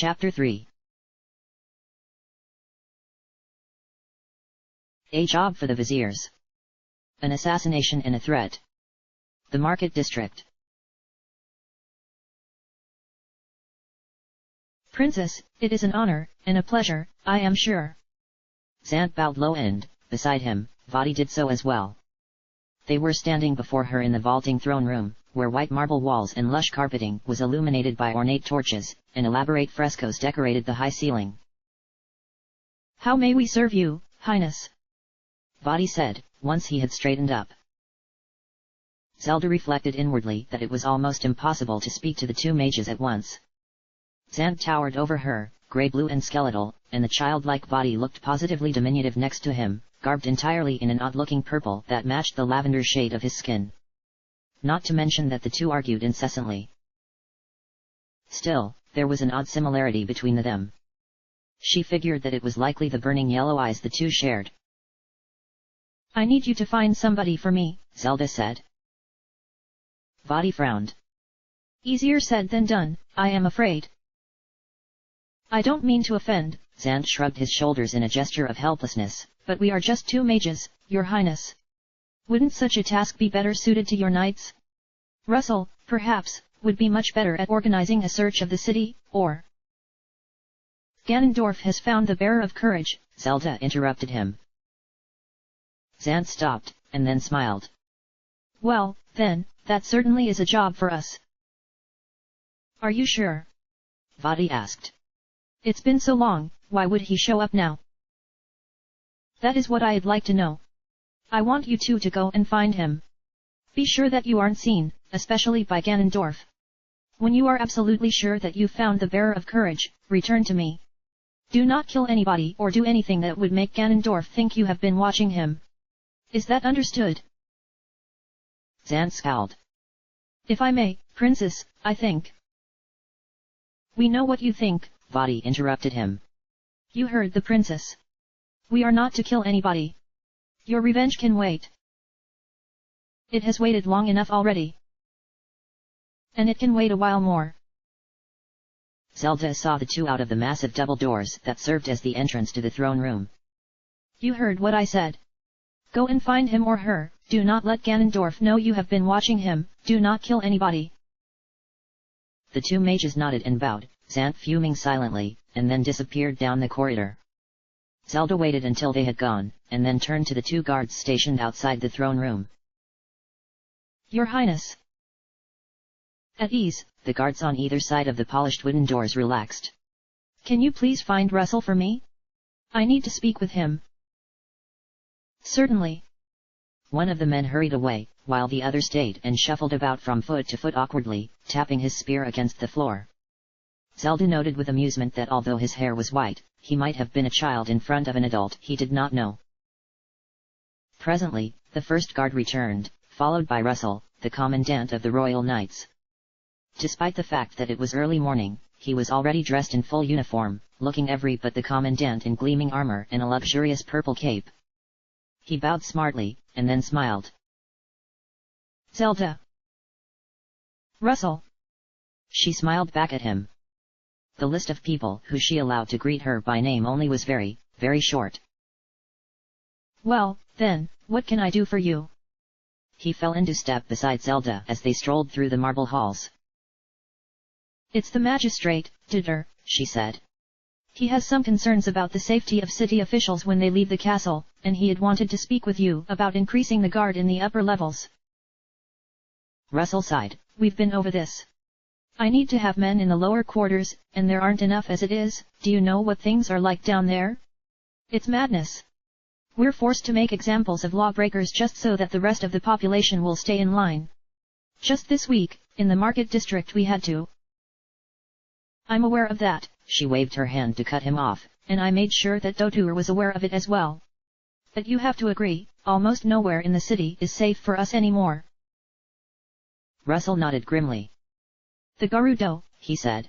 Chapter 3. A job for the viziers. An assassination and a threat. The market district. Princess, it is an honor, and a pleasure, I am sure. Zant bowed low and, beside him, Vadi did so as well. They were standing before her in the vaulting throne room, where white marble walls and lush carpeting was illuminated by ornate torches, and elaborate frescoes decorated the high ceiling. How may we serve you, Highness? Vadi said, once he had straightened up. Zelda reflected inwardly that it was almost impossible to speak to the two mages at once. Zant towered over her, grey-blue and skeletal, and the childlike body looked positively diminutive next to him, garbed entirely in an odd-looking purple that matched the lavender shade of his skin. Not to mention that the two argued incessantly. Still, there was an odd similarity between them. She figured that it was likely the burning yellow eyes the two shared. I need you to find somebody for me, Zelda said. Vadi frowned. Easier said than done, I am afraid. I don't mean to offend, Zant shrugged his shoulders in a gesture of helplessness, but we are just two mages, Your Highness. Wouldn't such a task be better suited to your knights? Russell, perhaps, would be much better at organizing a search of the city, or... Ganondorf has found the bearer of courage, Zelda interrupted him. Zant stopped, and then smiled. Well, then, that certainly is a job for us. Are you sure? Vadi asked. It's been so long, why would he show up now? That is what I'd like to know. I want you two to go and find him. Be sure that you aren't seen, especially by Ganondorf. When you are absolutely sure that you've found the bearer of courage, return to me. Do not kill anybody or do anything that would make Ganondorf think you have been watching him. Is that understood? Zant scowled. If I may, Princess, I think. We know what you think, Vadi interrupted him. You heard the princess. We are not to kill anybody. Your revenge can wait. It has waited long enough already. And it can wait a while more. Zelda saw the two out of the massive double doors that served as the entrance to the throne room. You heard what I said. Go and find him or her, do not let Ganondorf know you have been watching him, do not kill anybody. The two mages nodded and bowed, Zant fuming silently, and then disappeared down the corridor. Zelda waited until they had gone, and then turned to the two guards stationed outside the throne room. Your Highness. At ease, the guards on either side of the polished wooden doors relaxed. Can you please find Russell for me? I need to speak with him. Certainly. One of the men hurried away, while the other stayed and shuffled about from foot to foot awkwardly, tapping his spear against the floor. Zelda noted with amusement that although his hair was white, he might have been a child in front of an adult he did not know. Presently, the first guard returned, followed by Russell, the commandant of the Royal Knights. Despite the fact that it was early morning, he was already dressed in full uniform, looking every but the commandant in gleaming armor and a luxurious purple cape. He bowed smartly, and then smiled. Zelda. Russell. She smiled back at him. The list of people who she allowed to greet her by name only was very, very short. Well, then, what can I do for you? He fell into step beside Zelda as they strolled through the marble halls. It's the magistrate, Ditter, she said. He has some concerns about the safety of city officials when they leave the castle, and he had wanted to speak with you about increasing the guard in the upper levels. Russell sighed. We've been over this. I need to have men in the lower quarters, and there aren't enough as it is. Do you know what things are like down there? It's madness. We're forced to make examples of lawbreakers just so that the rest of the population will stay in line. Just this week, in the market district we had to. I'm aware of that, she waved her hand to cut him off, and I made sure that Dotur was aware of it as well. But you have to agree, almost nowhere in the city is safe for us anymore. Russell nodded grimly. The Gerudo, he said.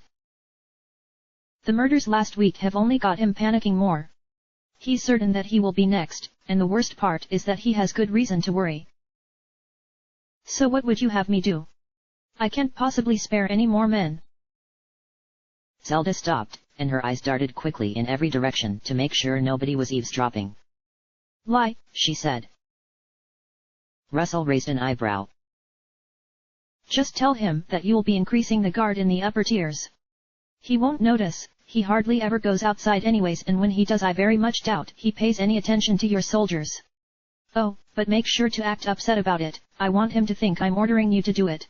The murders last week have only got him panicking more. He's certain that he will be next, and the worst part is that he has good reason to worry. So what would you have me do? I can't possibly spare any more men. Zelda stopped, and her eyes darted quickly in every direction to make sure nobody was eavesdropping. Lie, she said. Russell raised an eyebrow. Just tell him that you'll be increasing the guard in the upper tiers. He won't notice, he hardly ever goes outside anyways, and when he does I very much doubt he pays any attention to your soldiers. Oh, but make sure to act upset about it, I want him to think I'm ordering you to do it.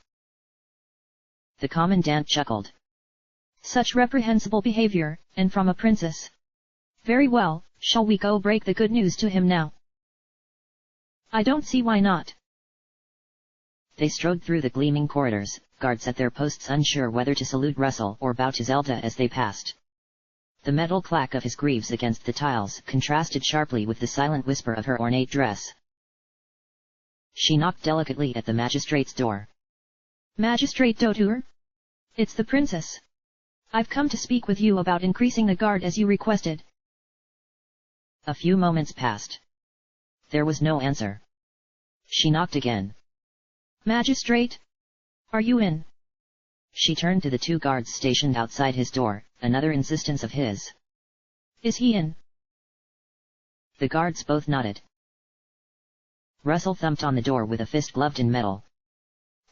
The commandant chuckled. Such reprehensible behavior, and from a princess. Very well, shall we go break the good news to him now? I don't see why not. They strode through the gleaming corridors, guards at their posts unsure whether to salute Russell or bow to Zelda as they passed. The metal clack of his greaves against the tiles contrasted sharply with the silent whisper of her ornate dress. She knocked delicately at the magistrate's door. Magistrate Dotur? It's the princess. I've come to speak with you about increasing the guard as you requested. A few moments passed. There was no answer. She knocked again. Magistrate? Are you in? She turned to the two guards stationed outside his door, another insistence of his. Is he in? The guards both nodded. Russell thumped on the door with a fist gloved in metal.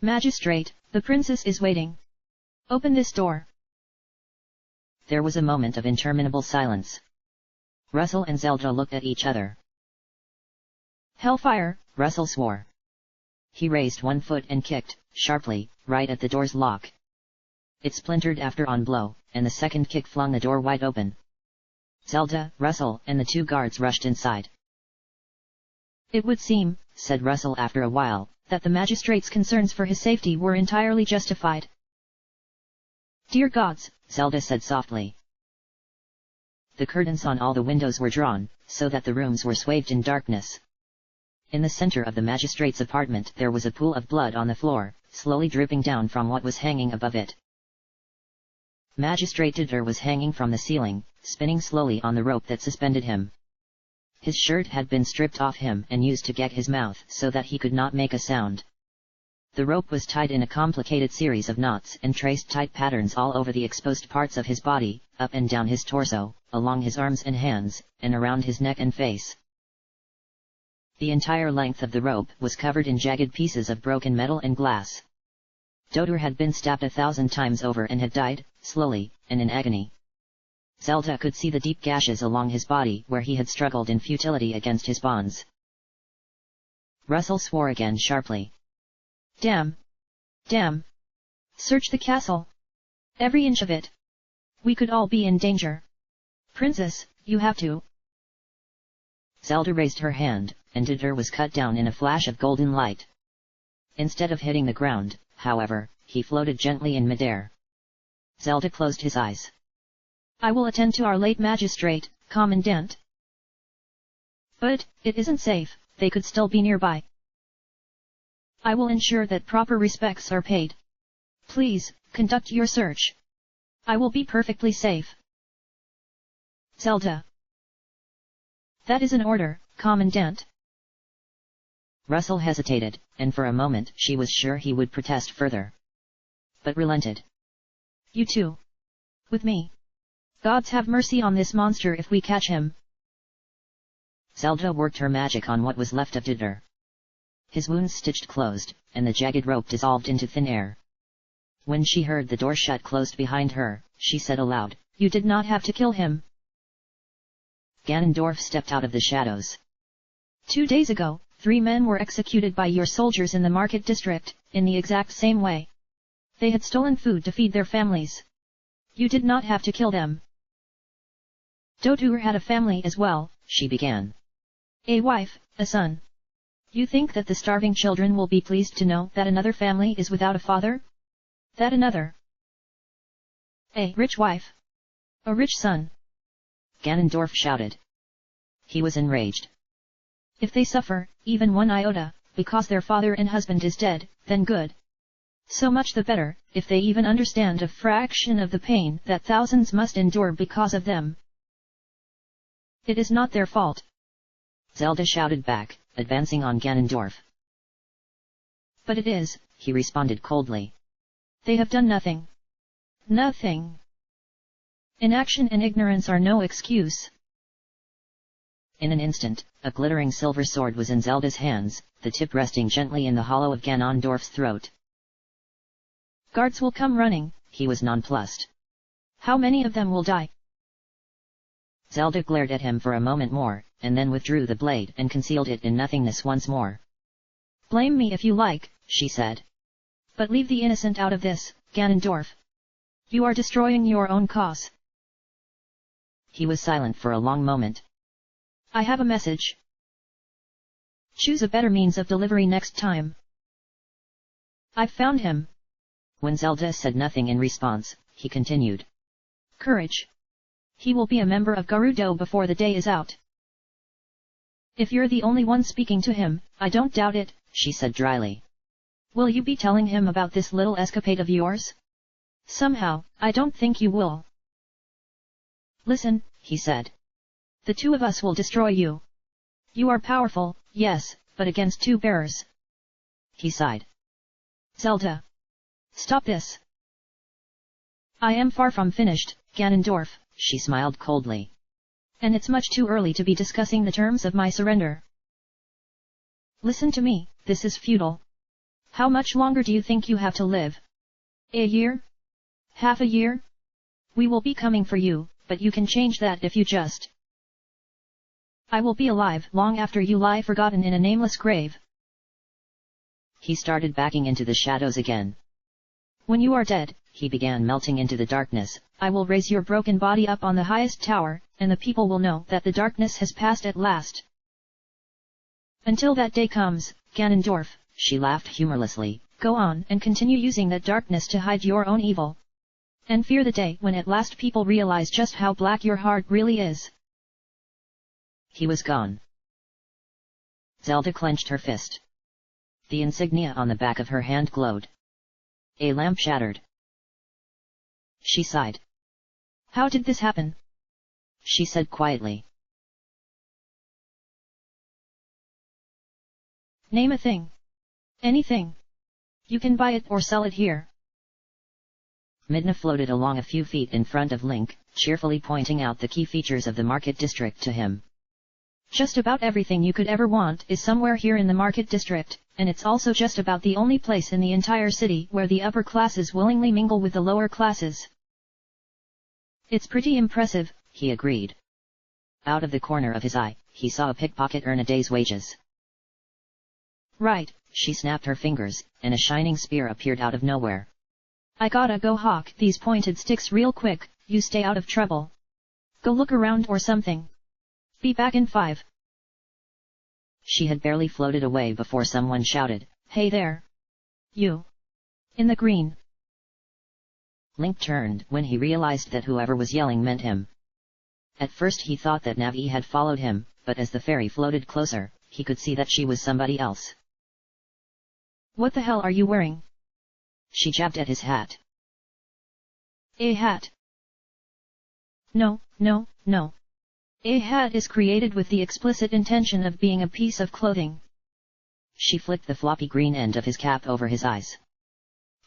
Magistrate, the princess is waiting. Open this door. There was a moment of interminable silence. Russell and Zelda looked at each other. Hellfire, Russell swore. He raised one foot and kicked, sharply, right at the door's lock. It splintered after on blow, and the second kick flung the door wide open. Zelda, Russell, and the two guards rushed inside. It would seem, said Russell after a while, that the magistrate's concerns for his safety were entirely justified. Dear gods, Zelda said softly. The curtains on all the windows were drawn, so that the rooms were swathed in darkness. In the center of the magistrate's apartment there was a pool of blood on the floor, slowly dripping down from what was hanging above it. Magistrate Dotur was hanging from the ceiling, spinning slowly on the rope that suspended him. His shirt had been stripped off him and used to gag his mouth so that he could not make a sound. The rope was tied in a complicated series of knots and traced tight patterns all over the exposed parts of his body, up and down his torso, along his arms and hands, and around his neck and face. The entire length of the rope was covered in jagged pieces of broken metal and glass. Dotur had been stabbed 1,000 times over and had died, slowly, and in agony. Zelda could see the deep gashes along his body where he had struggled in futility against his bonds. Russell swore again sharply. Damn! Damn! Search the castle! Every inch of it! We could all be in danger! Princess, you have to! Zelda raised her hand, and Dotur was cut down in a flash of golden light. Instead of hitting the ground, however, he floated gently in midair. Zelda closed his eyes. I will attend to our late magistrate, Commandant. But, it isn't safe, they could still be nearby. I will ensure that proper respects are paid. Please, conduct your search. I will be perfectly safe. Zelda. That is an order, Commandant. Russell hesitated, and for a moment she was sure he would protest further. But relented. You too. With me. Gods have mercy on this monster if we catch him. Zelda worked her magic on what was left of Dotur. His wounds stitched closed, and the jagged rope dissolved into thin air. When she heard the door shut closed behind her, she said aloud, You did not have to kill him. Ganondorf stepped out of the shadows. 2 days ago, 3 men were executed by your soldiers in the market district, in the exact same way. They had stolen food to feed their families. You did not have to kill them. Dotur had a family as well, she began. A wife, a son. You think that the starving children will be pleased to know that another family is without a father? That another. A rich wife. A rich son. Ganondorf shouted. He was enraged. If they suffer, even 1 iota, because their father and husband is dead, then good. So much the better, if they even understand a fraction of the pain that thousands must endure because of them. It is not their fault. Zelda shouted back, advancing on Ganondorf. But it is, he responded coldly. They have done nothing. Nothing. Inaction and ignorance are no excuse. In an instant, a glittering silver sword was in Zelda's hands, the tip resting gently in the hollow of Ganondorf's throat. Guards will come running, he was nonplussed. How many of them will die? Zelda glared at him for a moment more, and then withdrew the blade and concealed it in nothingness once more. Blame me if you like, she said. But leave the innocent out of this, Ganondorf. You are destroying your own cause. He was silent for a long moment. I have a message. Choose a better means of delivery next time. I've found him. When Zelda said nothing in response, he continued. Courage. He will be a member of Gerudo before the day is out. If you're the only one speaking to him, I don't doubt it, she said dryly. Will you be telling him about this little escapade of yours? Somehow, I don't think you will. Listen, he said. The two of us will destroy you. You are powerful, yes, but against two bearers. He sighed. Zelda. Stop this. I am far from finished, Ganondorf, she smiled coldly. And it's much too early to be discussing the terms of my surrender. Listen to me, this is futile. How much longer do you think you have to live? A year? Half a year? We will be coming for you, but you can change that if you just. I will be alive long after you lie forgotten in a nameless grave. He started backing into the shadows again. When you are dead, he began melting into the darkness, I will raise your broken body up on the highest tower, and the people will know that the darkness has passed at last. Until that day comes, Ganondorf, she laughed humorlessly, go on and continue using that darkness to hide your own evil. And fear the day when at last people realize just how black your heart really is. He was gone. Zelda clenched her fist. The insignia on the back of her hand glowed. A lamp shattered. She sighed. How did this happen? She said quietly. Name a thing. Anything. You can buy it or sell it here. Midna floated along a few feet in front of Link, cheerfully pointing out the key features of the market district to him. Just about everything you could ever want is somewhere here in the market district, and it's also just about the only place in the entire city where the upper classes willingly mingle with the lower classes. It's pretty impressive, he agreed. Out of the corner of his eye, he saw a pickpocket earn a day's wages. Right, she snapped her fingers, and a shining spear appeared out of nowhere. I gotta go hawk these pointed sticks real quick, you stay out of trouble. Go look around or something. Be back in 5. She had barely floated away before someone shouted, Hey there! You! In the green! Link turned when he realized that whoever was yelling meant him. At first he thought that Navi had followed him, but as the fairy floated closer, he could see that she was somebody else. What the hell are you wearing? She jabbed at his hat. A hat? No, no, no. A hat is created with the explicit intention of being a piece of clothing. She flicked the floppy green end of his cap over his eyes.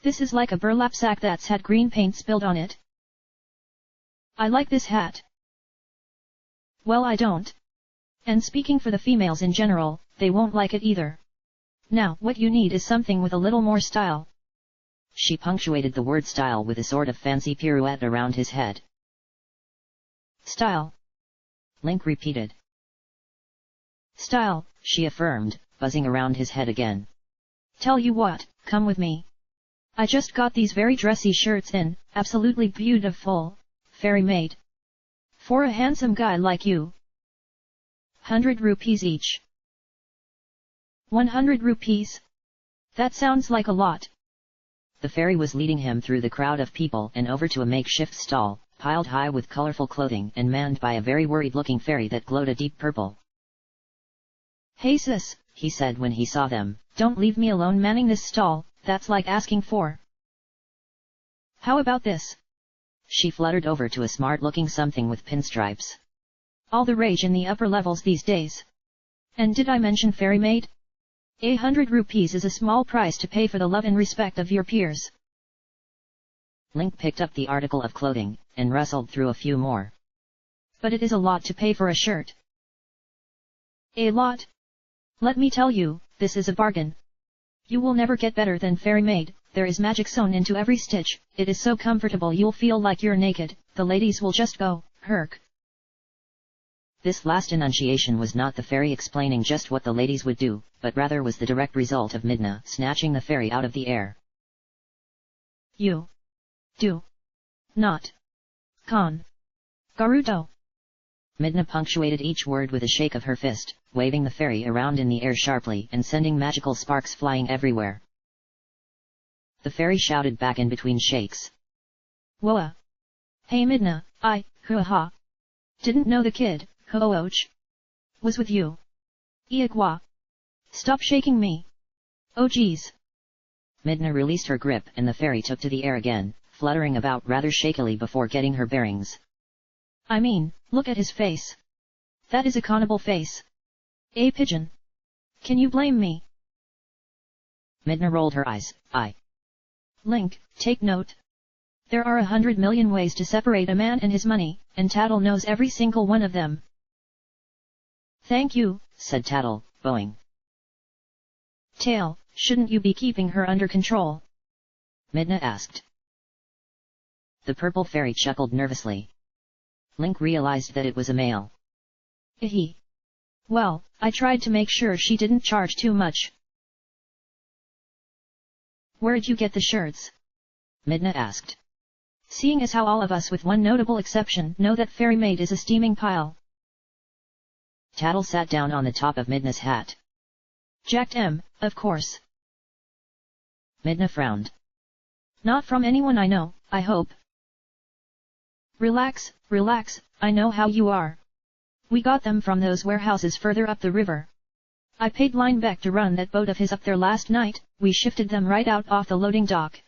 This is like a burlap sack that's had green paint spilled on it. I like this hat. Well, I don't. And speaking for the females in general, they won't like it either. Now, what you need is something with a little more style. She punctuated the word style with a sort of fancy pirouette around his head. Style. Link repeated. Style, she affirmed, buzzing around his head again. Tell you what, come with me. I just got these very dressy shirts in, absolutely beautiful, fairy made. For a handsome guy like you. 100 rupees each. 100 rupees? That sounds like a lot. The fairy was leading him through the crowd of people and over to a makeshift stall, piled high with colorful clothing and manned by a very worried-looking fairy that glowed a deep purple. Hey sis, he said when he saw them, don't leave me alone manning this stall, that's like asking for. How about this? She fluttered over to a smart-looking something with pinstripes. All the rage in the upper levels these days. And did I mention fairy maid? 100 rupees is a small price to pay for the love and respect of your peers. Link picked up the article of clothing, and rustled through a few more. But it is a lot to pay for a shirt. A lot? Let me tell you, this is a bargain. You will never get better than Fairy Maid, there is magic sewn into every stitch, it is so comfortable you'll feel like you're naked, the ladies will just go, herk. This last enunciation was not the fairy explaining just what the ladies would do, but rather was the direct result of Midna snatching the fairy out of the air. You do not con Garuto. Midna punctuated each word with a shake of her fist, waving the fairy around in the air sharply and sending magical sparks flying everywhere. The fairy shouted back in between shakes. Whoa! Hey Midna, ha. Didn't know the kid, Hooch, was with you. Iagwa. Stop shaking me. Oh geez. Midna released her grip and the fairy took to the air again, fluttering about rather shakily before getting her bearings. I mean, look at his face. That is a cannibal face. A pigeon. Can you blame me? Midna rolled her eyes. Link, take note. There are 100 million ways to separate a man and his money, and Tattle knows every single one of them. Thank you, said Tattle, bowing. Tail, shouldn't you be keeping her under control? Midna asked. The purple fairy chuckled nervously. Link realized that it was a male. Well, I tried to make sure she didn't charge too much. Where'd you get the shirts? Midna asked. Seeing as how all of us with one notable exception know that Fairy Maid is a steaming pile. Tattle sat down on the top of Midna's hat. Jacked M, of course. Midna frowned. Not from anyone I know, I hope. Relax, I know how you are. We got them from those warehouses further up the river. I paid Linebeck to run that boat of his up there last night, we shifted them right out off the loading dock.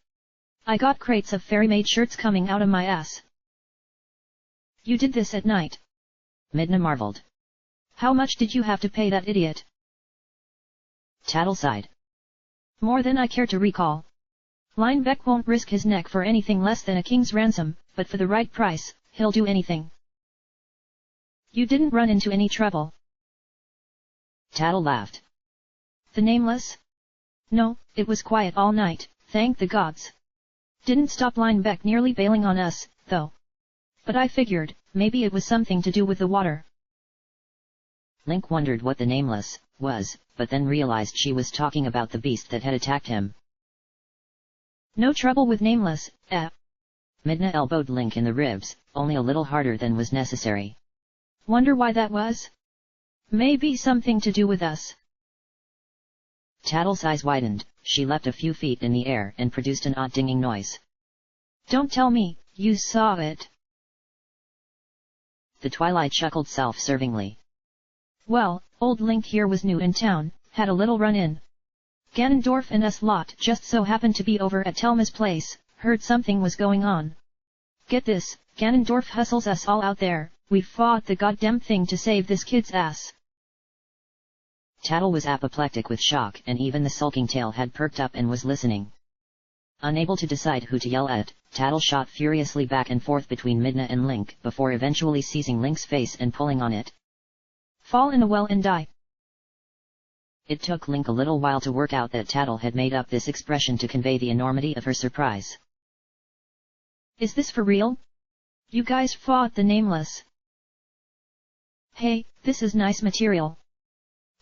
I got crates of Fairy Maid shirts coming out of my ass. You did this at night? Midna marveled. How much did you have to pay that idiot? Tattle sighed. More than I care to recall. Linebeck won't risk his neck for anything less than a king's ransom, but for the right price, he'll do anything. You didn't run into any trouble? Tattle laughed. The Nameless? No, it was quiet all night, thank the gods. Didn't stop Linebeck nearly bailing on us, though. But I figured, maybe it was something to do with the water. Link wondered what the Nameless was, but then realized she was talking about the beast that had attacked him. No trouble with Nameless, Midna elbowed Link in the ribs, only a little harder than was necessary. Wonder why that was? Maybe something to do with us. Tattle's eyes widened, she leapt a few feet in the air and produced an odd dinging noise. Don't tell me, you saw it. The Twilight chuckled self-servingly. Well, old Link here was new in town, had a little run-in. Ganondorf and us lot just so happened to be over at Telma's place, heard something was going on. Get this, Ganondorf hustles us all out there, we fought the goddamn thing to save this kid's ass. Tattle was apoplectic with shock and even the sulking tail had perked up and was listening. Unable to decide who to yell at, Tattle shot furiously back and forth between Midna and Link before eventually seizing Link's face and pulling on it. Fall in a well and die. It took Link a little while to work out that Tattle had made up this expression to convey the enormity of her surprise. Is this for real? You guys fought the Nameless. Hey, this is nice material.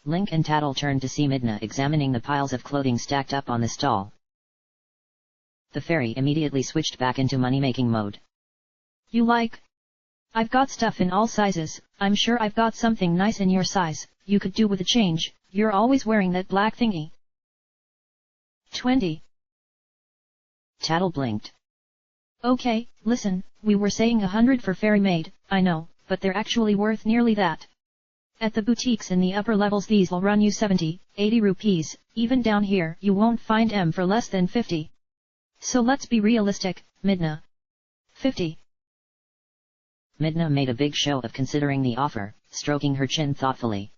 Link and Tattle turned to see Midna examining the piles of clothing stacked up on the stall. The fairy immediately switched back into money-making mode. You like? I've got stuff in all sizes, I'm sure I've got something nice in your size, you could do with a change, you're always wearing that black thingy. 20. Tattle blinked. Okay, listen, we were saying 100 for Fairy Maid, I know, but they're actually worth nearly that. At the boutiques in the upper levels these'll run you 70, 80 rupees, even down here you won't find them for less than 50. So let's be realistic, Midna. 50. Midna made a big show of considering the offer, stroking her chin thoughtfully.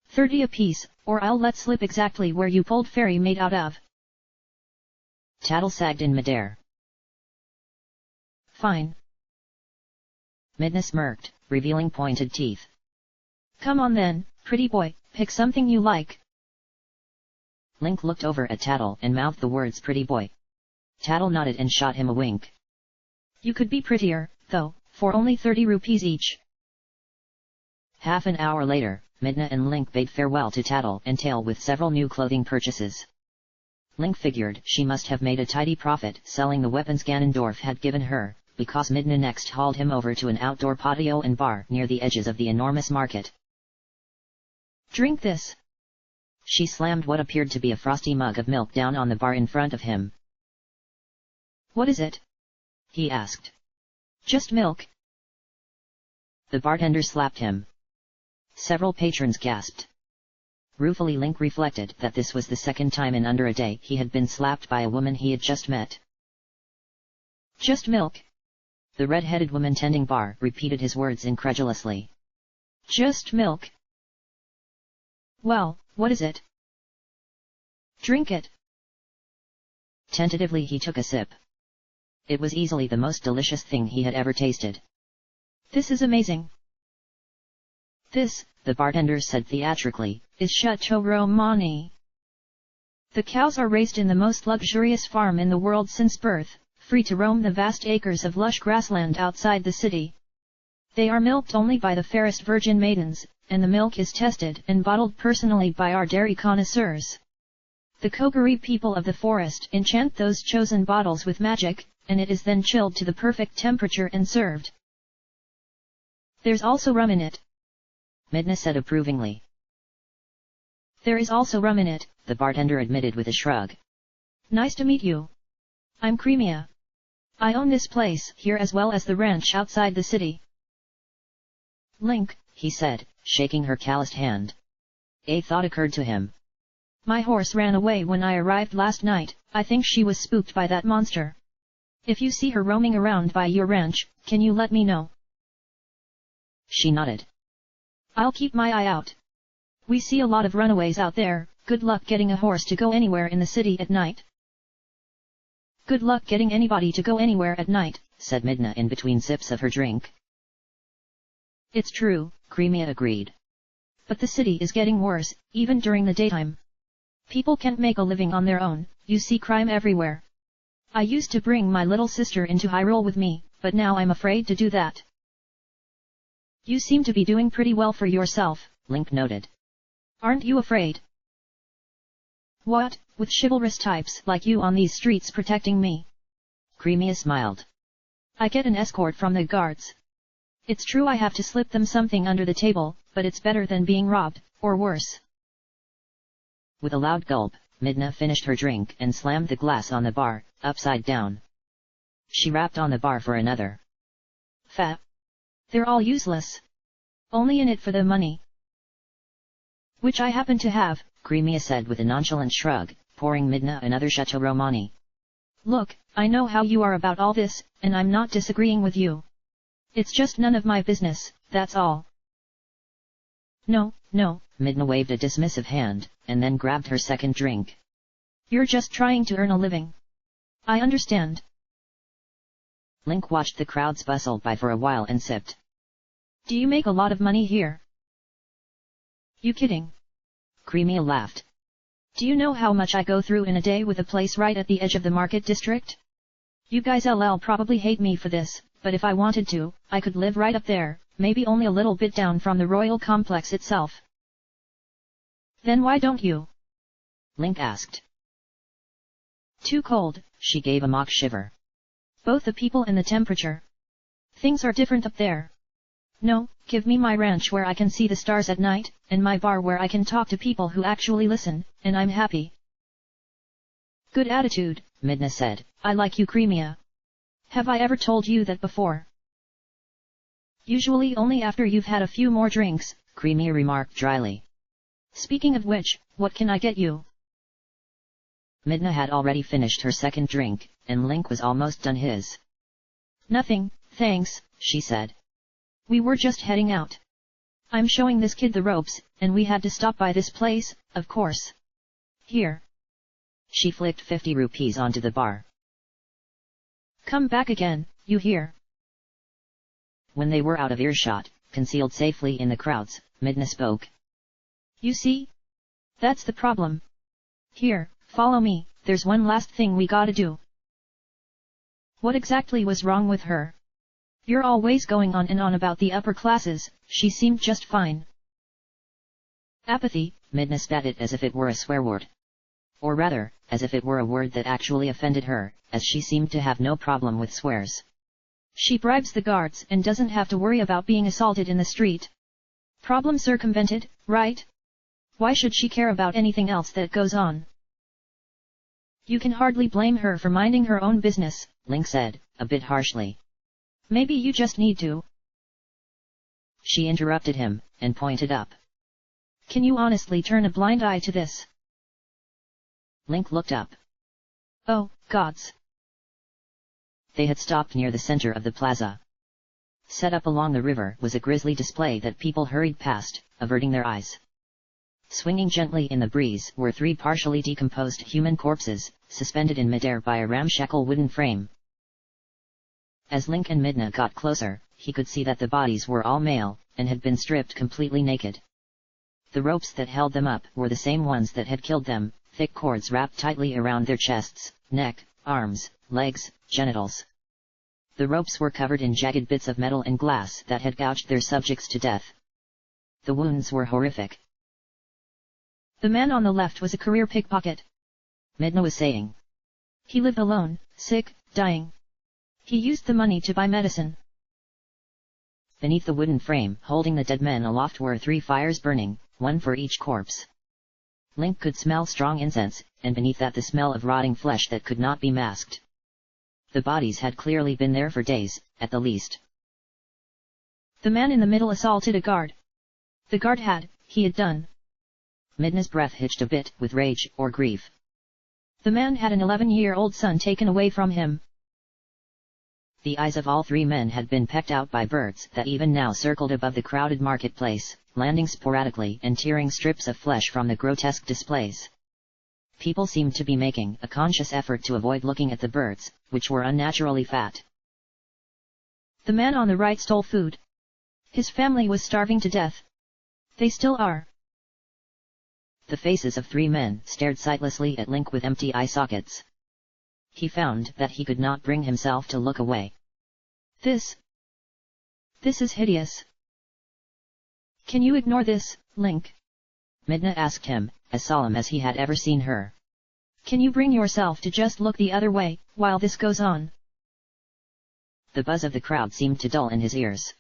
30 apiece, or I'll let slip exactly where you pulled Fairy Maid out of. Tattle sagged in midair. Fine. Midna smirked, revealing pointed teeth. Come on then, pretty boy, pick something you like. Link looked over at Tattle and mouthed the words pretty boy. Tattle nodded and shot him a wink. You could be prettier, though, for only 30 rupees each. Half an hour later, Midna and Link bade farewell to Tattle and Tail with several new clothing purchases. Link figured she must have made a tidy profit selling the weapons Ganondorf had given her, because Midna next hauled him over to an outdoor patio and bar near the edges of the enormous market. Drink this. She slammed what appeared to be a frosty mug of milk down on the bar in front of him. What is it? He asked. Just milk. The bartender slapped him. Several patrons gasped. Ruefully Link reflected that this was the second time in under a day he had been slapped by a woman he had just met. Just milk. The red-headed woman tending bar repeated his words incredulously. Just milk. Well, what is it? Drink it. Tentatively he took a sip. It was easily the most delicious thing he had ever tasted. This is amazing. This, the bartender said theatrically, is Chateau Romani. The cows are raised in the most luxurious farm in the world since birth, free to roam the vast acres of lush grassland outside the city. They are milked only by the fairest virgin maidens, and the milk is tested and bottled personally by our dairy connoisseurs. The Kogari people of the forest enchant those chosen bottles with magic, and it is then chilled to the perfect temperature and served. There's also rum in it. Midna said approvingly. There is also rum in it, the bartender admitted with a shrug. Nice to meet you. I'm Creamia. I own this place here as well as the ranch outside the city. Link, he said, shaking her calloused hand. A thought occurred to him. My horse ran away when I arrived last night. I think she was spooked by that monster. If you see her roaming around by your ranch, can you let me know? She nodded. I'll keep my eye out. We see a lot of runaways out there. Good luck getting a horse to go anywhere in the city at night. Good luck getting anybody to go anywhere at night, said Midna in between sips of her drink. It's true, Creamia agreed. But the city is getting worse, even during the daytime. People can't make a living on their own, you see crime everywhere. I used to bring my little sister into Hyrule with me, but now I'm afraid to do that. You seem to be doing pretty well for yourself, Link noted. Aren't you afraid? What, with chivalrous types like you on these streets protecting me? Creamia smiled. I get an escort from the guards. It's true I have to slip them something under the table, but it's better than being robbed, or worse. With a loud gulp, Midna finished her drink and slammed the glass on the bar, upside down. She rapped on the bar for another. Fat. They're all useless. Only in it for the money. Which I happen to have, Creamia said with a nonchalant shrug, pouring Midna another Chateau Romani. Look, I know how you are about all this, and I'm not disagreeing with you. It's just none of my business, that's all. No, Midna waved a dismissive hand, and then grabbed her second drink. You're just trying to earn a living. I understand. Link watched the crowds bustle by for a while and sipped. Do you make a lot of money here? You kidding? Creamia laughed. Do you know how much I go through in a day with a place right at the edge of the market district? You guys LL probably hate me for this, but if I wanted to, I could live right up there, maybe only a little bit down from the royal complex itself. Then why don't you? Link asked. Too cold, she gave a mock shiver. Both the people and the temperature. Things are different up there. No, give me my ranch where I can see the stars at night, and my bar where I can talk to people who actually listen, and I'm happy. Good attitude, Midna said. I like you, Creamia. Have I ever told you that before? Usually only after you've had a few more drinks, Creamia remarked dryly. Speaking of which, what can I get you? Midna had already finished her second drink, and Link was almost done his. Nothing, thanks, she said. We were just heading out. I'm showing this kid the ropes, and we had to stop by this place, of course. Here. She flicked 50 rupees onto the bar. Come back again, you hear? When they were out of earshot, concealed safely in the crowds, Midna spoke. You see? That's the problem. Here, follow me, there's one last thing we gotta do. What exactly was wrong with her? You're always going on and on about the upper classes, she seemed just fine. Apathy, Midna spat it as if it were a swear word. Or rather, as if it were a word that actually offended her, as she seemed to have no problem with swears. She bribes the guards and doesn't have to worry about being assaulted in the street. Problem circumvented, right? Why should she care about anything else that goes on? You can hardly blame her for minding her own business, Link said, a bit harshly. Maybe you just need to. She interrupted him, and pointed up. Can you honestly turn a blind eye to this? Link looked up. Oh, gods. They had stopped near the center of the plaza. Set up along the river was a grisly display that people hurried past, averting their eyes. Swinging gently in the breeze were 3 partially decomposed human corpses, suspended in midair by a ramshackle wooden frame. As Link and Midna got closer, he could see that the bodies were all male, and had been stripped completely naked. The ropes that held them up were the same ones that had killed them, thick cords wrapped tightly around their chests, neck, arms, legs, genitals. The ropes were covered in jagged bits of metal and glass that had gouged their subjects to death. The wounds were horrific. The man on the left was a career pickpocket, Midna was saying. He lived alone, sick, dying. He used the money to buy medicine. Beneath the wooden frame, holding the dead men aloft, were 3 fires burning, 1 for each corpse. Link could smell strong incense, and beneath that the smell of rotting flesh that could not be masked. The bodies had clearly been there for days, at the least. The man in the middle assaulted a guard. The guard he had done. Midna's breath hitched a bit, with rage, or grief. The man had an 11-year-old son taken away from him. The eyes of all 3 men had been pecked out by birds that even now circled above the crowded marketplace, landing sporadically and tearing strips of flesh from the grotesque displays. People seemed to be making a conscious effort to avoid looking at the birds, which were unnaturally fat. The man on the right stole food. His family was starving to death. They still are. The faces of 3 men stared sightlessly at Link with empty eye sockets. He found that he could not bring himself to look away. This is hideous. Can you ignore this, Link? Midna asked him, as solemn as he had ever seen her. Can you bring yourself to just look the other way, while this goes on? The buzz of the crowd seemed to dull in his ears.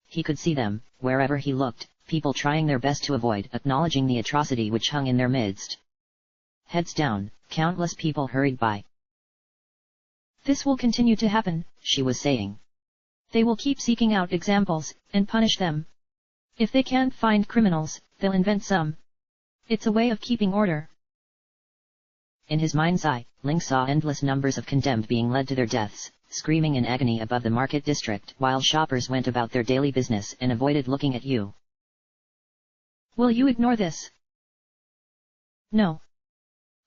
He could see them, wherever he looked, people trying their best to avoid acknowledging the atrocity which hung in their midst. Heads down, countless people hurried by. This will continue to happen, she was saying. They will keep seeking out examples, and punish them. If they can't find criminals, they'll invent some. It's a way of keeping order. In his mind's eye, Link saw endless numbers of condemned being led to their deaths, screaming in agony above the market district while shoppers went about their daily business and avoided looking at you. Will you ignore this? No.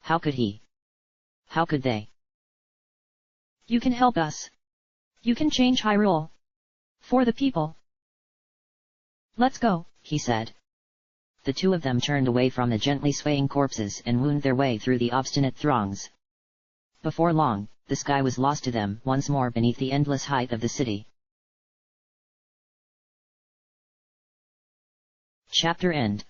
How could he? How could they? You can help us. You can change Hyrule. For the people. Let's go, he said. The 2 of them turned away from the gently swaying corpses and wound their way through the obstinate throngs. Before long, the sky was lost to them once more beneath the endless height of the city. Chapter end.